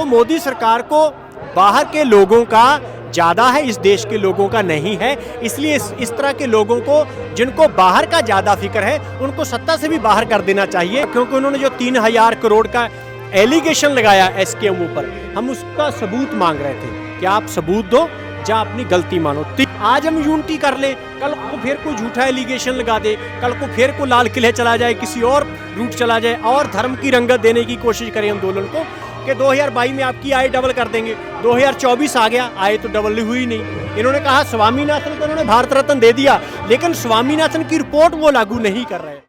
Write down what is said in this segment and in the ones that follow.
तो मोदी सरकार को बाहर के लोगों का ज़्यादा है, इस देश के लोगों का नहीं है। इसलिए इस तरह के लोगों को, जिनको बाहर का ज़्यादा फिक्र है, उनको सत्ता से भी बाहर कर देना चाहिए। क्योंकि उन्होंने जो 3000 करोड़ का एलिगेशन लगाया एसकेएम ऊपर, हम उसका सबूत मांग रहे थे कि आप सबूत दो या अपनी गलती मानो। आज हम यूनिटी कर ले, कल को फिर कोई झूठा एलिगेशन लगा दे, कल को फिर को लाल किले चला जाए, किसी और रूट चला जाए और धर्म की रंगत देने की कोशिश करें आंदोलन को कि 2022 में आपकी आय डबल कर देंगे। 2024 आ गया, आय तो डबल हुई नहीं। इन्होंने कहा स्वामीनाथन को उन्होंने भारत रत्न दे दिया, लेकिन स्वामीनाथन की रिपोर्ट वो लागू नहीं कर रहे।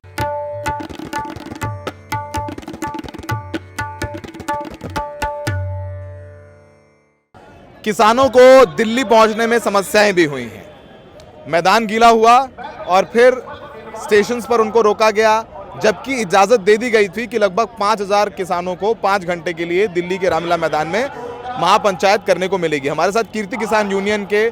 किसानों को दिल्ली पहुंचने में समस्याएं भी हुई हैं। मैदान गीला हुआ और फिर स्टेशंस पर उनको रोका गया, जबकि इजाज़त दे दी गई थी कि लगभग 5000 किसानों को 5 घंटे के लिए दिल्ली के रामलीला मैदान में महापंचायत करने को मिलेगी। हमारे साथ कीर्ति किसान यूनियन के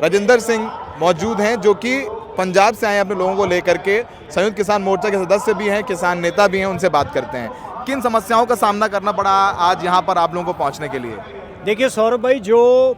राजेंद्र सिंह मौजूद हैं, जो कि पंजाब से आए अपने लोगों को लेकर के। संयुक्त किसान मोर्चा के सदस्य भी हैं, किसान नेता भी हैं, उनसे बात करते हैं। किन समस्याओं का सामना करना पड़ा आज यहाँ पर आप लोगों को पहुँचने के लिए? देखिए सौरभ भाई, जो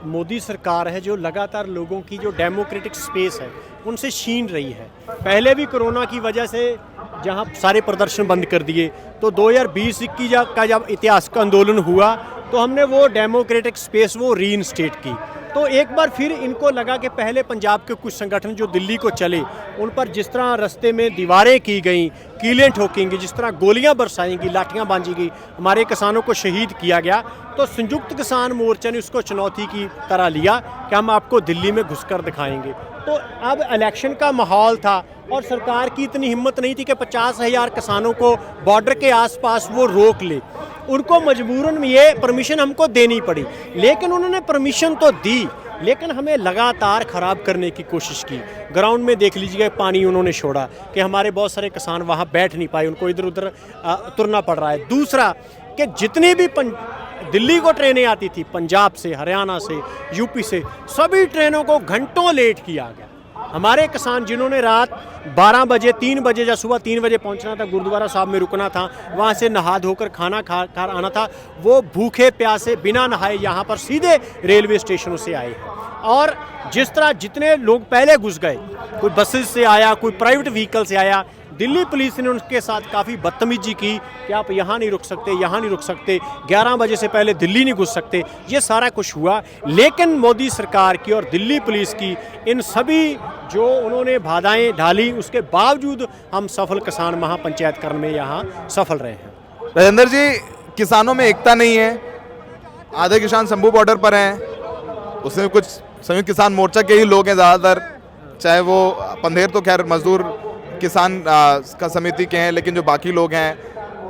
मोदी सरकार है, जो लगातार लोगों की जो डेमोक्रेटिक स्पेस है उनसे छीन रही है। पहले भी कोरोना की वजह से जहां सारे प्रदर्शन बंद कर दिए, तो 2020-21 का जब इतिहास का आंदोलन हुआ तो हमने वो डेमोक्रेटिक स्पेस वो रीइंस्टेट की। तो एक बार फिर इनको लगा कि पहले पंजाब के कुछ संगठन जो दिल्ली को चले, उन पर जिस तरह रास्ते में दीवारें की गई, कीलें ठोकेंगी, जिस तरह गोलियां बरसाएंगी, लाठियां बांधी गई, हमारे किसानों को शहीद किया गया, तो संयुक्त किसान मोर्चा ने उसको चुनौती की तरह लिया कि हम आपको दिल्ली में घुसकर दिखाएंगे। तो अब इलेक्शन का माहौल था और सरकार की इतनी हिम्मत नहीं थी कि 50,000 किसानों को बॉर्डर के आसपास वो रोक ले। उनको मजबूरन ये परमिशन हमको देनी पड़ी, लेकिन उन्होंने परमिशन तो दी, लेकिन हमें लगातार ख़राब करने की कोशिश की। ग्राउंड में देख लीजिए, पानी उन्होंने छोड़ा कि हमारे बहुत सारे किसान वहाँ बैठ नहीं पाए, उनको इधर उधर तुरना पड़ रहा है। दूसरा कि जितनी भी दिल्ली को ट्रेनें आती थी, पंजाब से, हरियाणा से, यूपी से, सभी ट्रेनों को घंटों लेट किया गया। हमारे किसान जिन्होंने रात 12 बजे, 3 बजे या सुबह 3 बजे पहुंचना था, गुरुद्वारा साहब में रुकना था, वहां से नहा धोकर खाना खा आना था, वो भूखे प्यासे बिना नहाए यहाँ पर सीधे रेलवे स्टेशनों से आए हैं। और जिस तरह जितने लोग पहले घुस गए, कोई बसेस से आया, कोई प्राइवेट व्हीकल से आया, दिल्ली पुलिस ने उनके साथ काफ़ी बदतमीजी की कि आप यहाँ नहीं रुक सकते, यहाँ नहीं रुक सकते, 11 बजे से पहले दिल्ली नहीं घुस सकते। ये सारा कुछ हुआ, लेकिन मोदी सरकार की और दिल्ली पुलिस की इन सभी जो उन्होंने बाधाएं डाली, उसके बावजूद हम सफल किसान महापंचायत करने में यहाँ सफल रहे हैं। राजेंद्र जी, किसानों में एकता नहीं है, आधे किसान शंभू बॉर्डर पर हैं, उसमें कुछ संयुक्त किसान मोर्चा के ही लोग हैं ज़्यादातर, चाहे वो पंधेर तो खैर मजदूर किसान का समिति के हैं, लेकिन जो बाकी लोग हैं,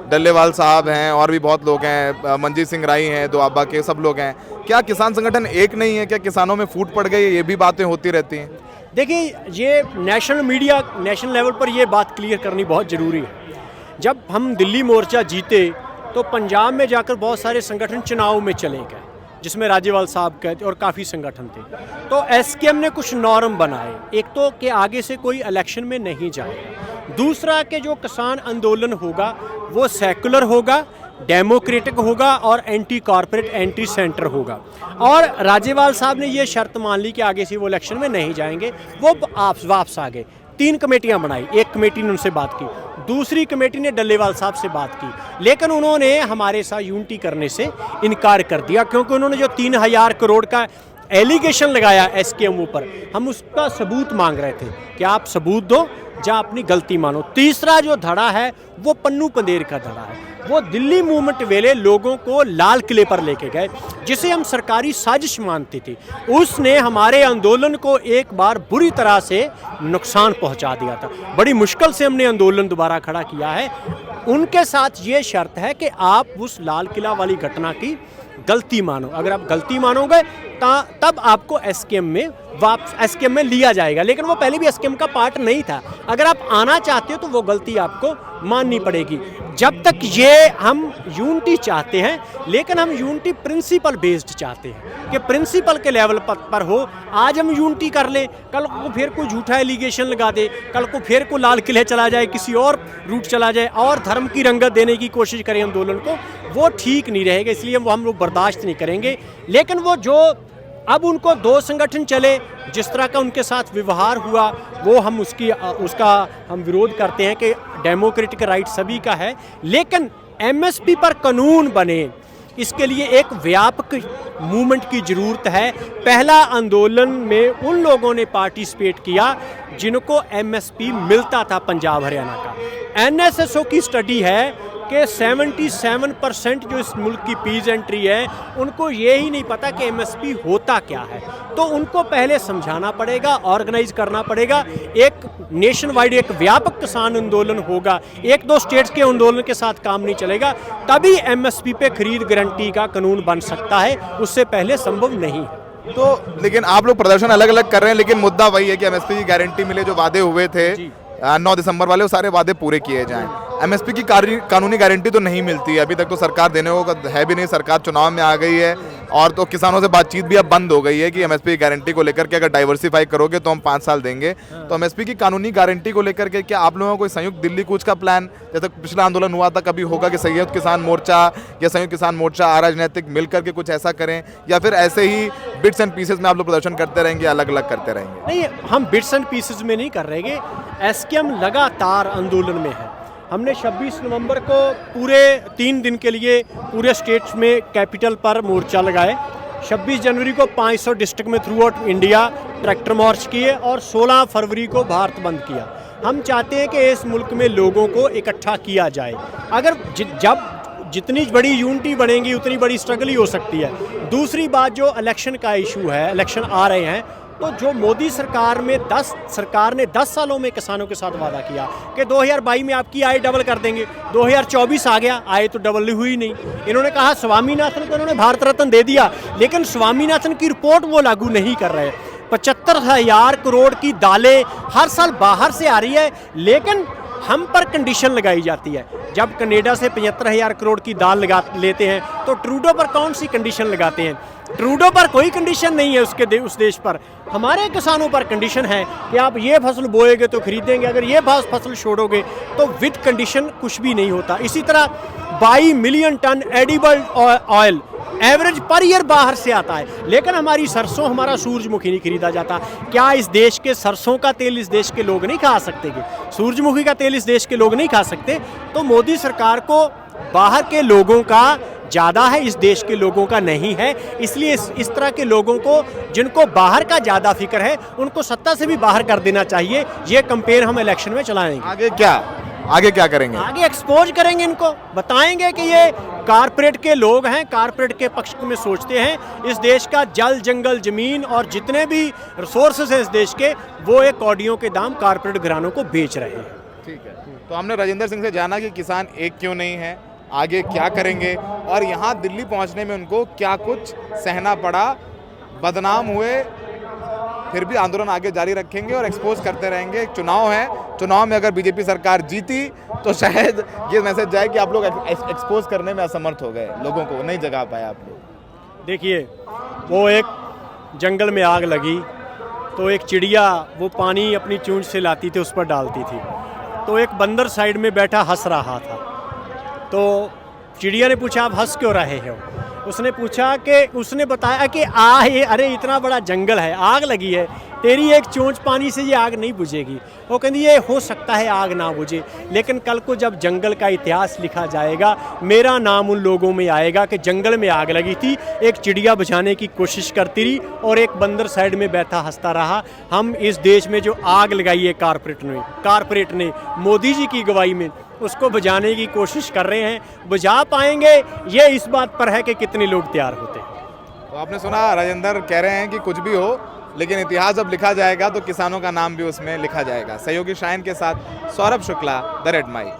डल्लेवाल साहब हैं और भी बहुत लोग हैं, मंजीत सिंह राई हैं, दोआबा के सब लोग हैं। क्या किसान संगठन एक नहीं है? क्या किसानों में फूट पड़ गई है? ये भी बातें होती रहती हैं। देखिए, ये नेशनल मीडिया, नेशनल लेवल पर ये बात क्लियर करनी बहुत ज़रूरी है। जब हम दिल्ली मोर्चा जीते तो पंजाब में जाकर बहुत सारे संगठन चुनाव में चले गए, जिसमें राज्यपाल साहब कहते और काफ़ी संगठन थे। तो एसकेएम ने कुछ नॉर्म बनाए, एक तो कि आगे से कोई इलेक्शन में नहीं जाए, दूसरा कि जो किसान आंदोलन होगा वो सेकुलर होगा, डेमोक्रेटिक होगा और एंटी कॉर्पोरेट, एंटी सेंटर होगा। और राज्यपाल साहब ने ये शर्त मान ली कि आगे से वो इलेक्शन में नहीं जाएंगे। वो वापस आ गए, 3 कमेटियां बनाई, एक कमेटी ने उनसे बात की, दूसरी कमेटी ने डल्लेवाल साहब से बात की, लेकिन उन्होंने हमारे साथ यूनिटी करने से इनकार कर दिया, क्योंकि उन्होंने जो 3000 करोड़ का एलिगेशन लगाया एसकेएम ऊपर, हम उसका सबूत मांग रहे थे कि आप सबूत दो या अपनी गलती मानो। तीसरा जो धड़ा है वो पन्नू पंदेर का धड़ा है, वो दिल्ली मूवमेंट वेले लोगों को लाल किले पर लेके गए, जिसे हम सरकारी साजिश मानती थी। उसने हमारे आंदोलन को एक बार बुरी तरह से नुकसान पहुंचा दिया था। बड़ी मुश्किल से हमने आंदोलन दोबारा खड़ा किया है। उनके साथ ये शर्त है कि आप उस लाल किला वाली घटना की गलती मानो। अगर आप गलती मानोगे तब आपको एसकेएम में लिया जाएगा, लेकिन वो पहले भी एसकेएम का पार्ट नहीं था। अगर आप आना चाहते हो तो वो गलती आपको माननी पड़ेगी। जब तक ये हम यूनिटी चाहते हैं, लेकिन हम यूनिटी प्रिंसिपल बेस्ड चाहते हैं कि प्रिंसिपल के लेवल पर हो। आज हम यूनिटी कर लें, कल को फिर कोई झूठा एलिगेशन लगा दे, कल को फिर कोई लाल किले चला जाए, किसी और रूट चला जाए और धर्म की रंगत देने की कोशिश करें आंदोलन को, वो ठीक नहीं रहेगा, इसलिए वो हम लोग बर्दाश्त नहीं करेंगे। लेकिन वो जो अब उनको दो संगठन चले, जिस तरह का उनके साथ व्यवहार हुआ, वो हम उसका हम विरोध करते हैं कि डेमोक्रेटिक राइट सभी का है, लेकिन एमएसपी पर कानून बने, इसके लिए एक व्यापक मूवमेंट की ज़रूरत है। पहला आंदोलन में उन लोगों ने पार्टिसिपेट किया जिनको एमएसपी मिलता था पंजाब हरियाणा का। एनएसएसओ की स्टडी है कि 77% जो इस मुल्क की पीस एंट्री है, उनको ये ही नहीं पता कि एमएसपी होता क्या है। तो उनको पहले समझाना पड़ेगा, ऑर्गेनाइज करना पड़ेगा, एक नेशन वाइड एक व्यापक किसान आंदोलन होगा, एक दो स्टेट्स के आंदोलन के साथ काम नहीं चलेगा, तभी एमएसपी पे खरीद गारंटी का कानून बन सकता है, उससे पहले संभव नहीं है। तो लेकिन आप लोग प्रदर्शन अलग अलग कर रहे हैं, लेकिन मुद्दा वही है कि एमएसपी की गारंटी मिले, जो वादे हुए थे 9 दिसंबर वाले, वो सारे वादे पूरे किए जाएं। एमएसपी की कानूनी गारंटी तो नहीं मिलती है अभी तक, तो सरकार देने को है भी नहीं, सरकार चुनाव में आ गई है और तो किसानों से बातचीत भी अब बंद हो गई है कि एमएसपी की गारंटी को लेकर के अगर डाइवर्सिफाई करोगे तो हम 5 साल देंगे। तो एमएसपी की कानूनी गारंटी को लेकर के क्या आप लोगों को संयुक्त दिल्ली कूच का प्लान, जैसे पिछला आंदोलन हुआ था, कभी होगा कि संयुक्त किसान मोर्चा या संयुक्त किसान मोर्चा अराजनैतिक मिल करके कुछ ऐसा करें, या फिर ऐसे ही बिट्स एंड पीसेस में आप लोग प्रदर्शन करते रहेंगे, अलग अलग करते रहेंगे? नहीं, हम बिट्स एंड पीसेस में नहीं कर रहेंगे। एसकेएम लगातार आंदोलन में है। हमने 26 नवंबर को पूरे 3 दिन के लिए पूरे स्टेट्स में कैपिटल पर मोर्चा लगाए। 26 जनवरी को 500 डिस्ट्रिक्ट में through out India tractor march किए और 16 फरवरी को भारत बंद किया। हम चाहते हैं कि इस मुल्क में लोगों को इकट्ठा किया जाए। अगर जब जितनी बड़ी यूनिटी बनेगी उतनी बड़ी स्ट्रगल ही हो सकती है। दूसरी बात, जो इलेक्शन का इशू है, इलेक्शन आ रहे हैं, तो जो मोदी सरकार ने 10 सालों में किसानों के साथ वादा किया कि 2022 में आपकी आय डबल कर देंगे, 2024 आ गया, आय तो डबल हुई नहीं। इन्होंने कहा स्वामीनाथन को इन्होंने भारत रत्न दे दिया, लेकिन स्वामीनाथन की रिपोर्ट वो लागू नहीं कर रहे। 75,000 करोड़ की दालें हर साल बाहर से आ रही है, लेकिन हम पर कंडीशन लगाई जाती है। जब कनाडा से 75,000 करोड़ की दाल लेते हैं तो ट्रूडो पर कौन सी कंडीशन लगाते हैं? ट्रूडो पर कोई कंडीशन नहीं है उस देश पर। हमारे किसानों पर कंडीशन है कि आप ये फसल बोएगे तो खरीदेंगे, अगर ये फसल छोड़ोगे तो विद कंडीशन कुछ भी नहीं होता। इसी तरह 22 million tonne edible oil average per year बाहर से आता है, लेकिन हमारी सरसों, हमारा सूरजमुखी नहीं खरीदा जाता। क्या इस देश के सरसों का तेल इस देश के लोग नहीं खा सकते? सूरजमुखी का तेल इस देश के लोग नहीं खा सकते? तो मोदी सरकार को बाहर के लोगों का ज़्यादा है, इस देश के लोगों का नहीं है। इसलिए इस तरह के लोगों को, जिनको बाहर का ज़्यादा फिक्र है, उनको सत्ता से भी बाहर कर देना चाहिए। ये कंपेन हम इलेक्शन में चलाएंगे। आगे क्या करेंगे? आगे एक्सपोज करेंगे, इनको बताएंगे कि ये कारपोरेट के लोग हैं, कारपोरेट के पक्ष में सोचते हैं। इस देश का जल, जंगल, जमीन और जितने भी रिसोर्सेज हैं इस देश के, वो एक कौड़ियों के दाम कारपोरेट घरानों को बेच रहे हैं। ठीक है, तो हमने राजेंद्र सिंह से जाना कि किसान एक क्यों नहीं है, आगे क्या करेंगे और यहाँ दिल्ली पहुँचने में उनको क्या कुछ सहना पड़ा, बदनाम हुए, फिर भी आंदोलन आगे जारी रखेंगे और एक्सपोज करते रहेंगे। एक चुनाव है, चुनाव में अगर बीजेपी सरकार जीती तो शायद ये मैसेज जाए कि आप लोग एक्सपोज करने में असमर्थ हो गए, लोगों को नहीं जगा पाए आप लोग। देखिए, वो एक जंगल में आग लगी तो एक चिड़िया वो पानी अपनी चूंच से लाती थी, उस पर डालती थी, तो एक बंदर साइड में बैठा हंस रहा था। तो चिड़िया ने पूछा, आप हंस क्यों रहे हो? उसने बताया कि अरे इतना बड़ा जंगल है, आग लगी है, तेरी एक चोंच पानी से ये आग नहीं बुझेगी। वो कहती ये हो सकता है आग ना बुझे, लेकिन कल को जब जंगल का इतिहास लिखा जाएगा, मेरा नाम उन लोगों में आएगा कि जंगल में आग लगी थी, एक चिड़िया बुझाने की कोशिश करती रही और एक बंदर साइड में बैठा हंसता रहा। हम इस देश में जो आग लगाई है कारपोरेट ने मोदी जी की गवाही में, उसको बुझाने की कोशिश कर रहे हैं। बुझा पाएंगे ये इस बात पर है कि कितने लोग तैयार होते हैं। तो आपने सुना, राजेंद्र कह रहे हैं कि कुछ भी हो, लेकिन इतिहास जब लिखा जाएगा तो किसानों का नाम भी उसमें लिखा जाएगा। सहयोगी शाइन के साथ Saurabh Shukla, the Red mic.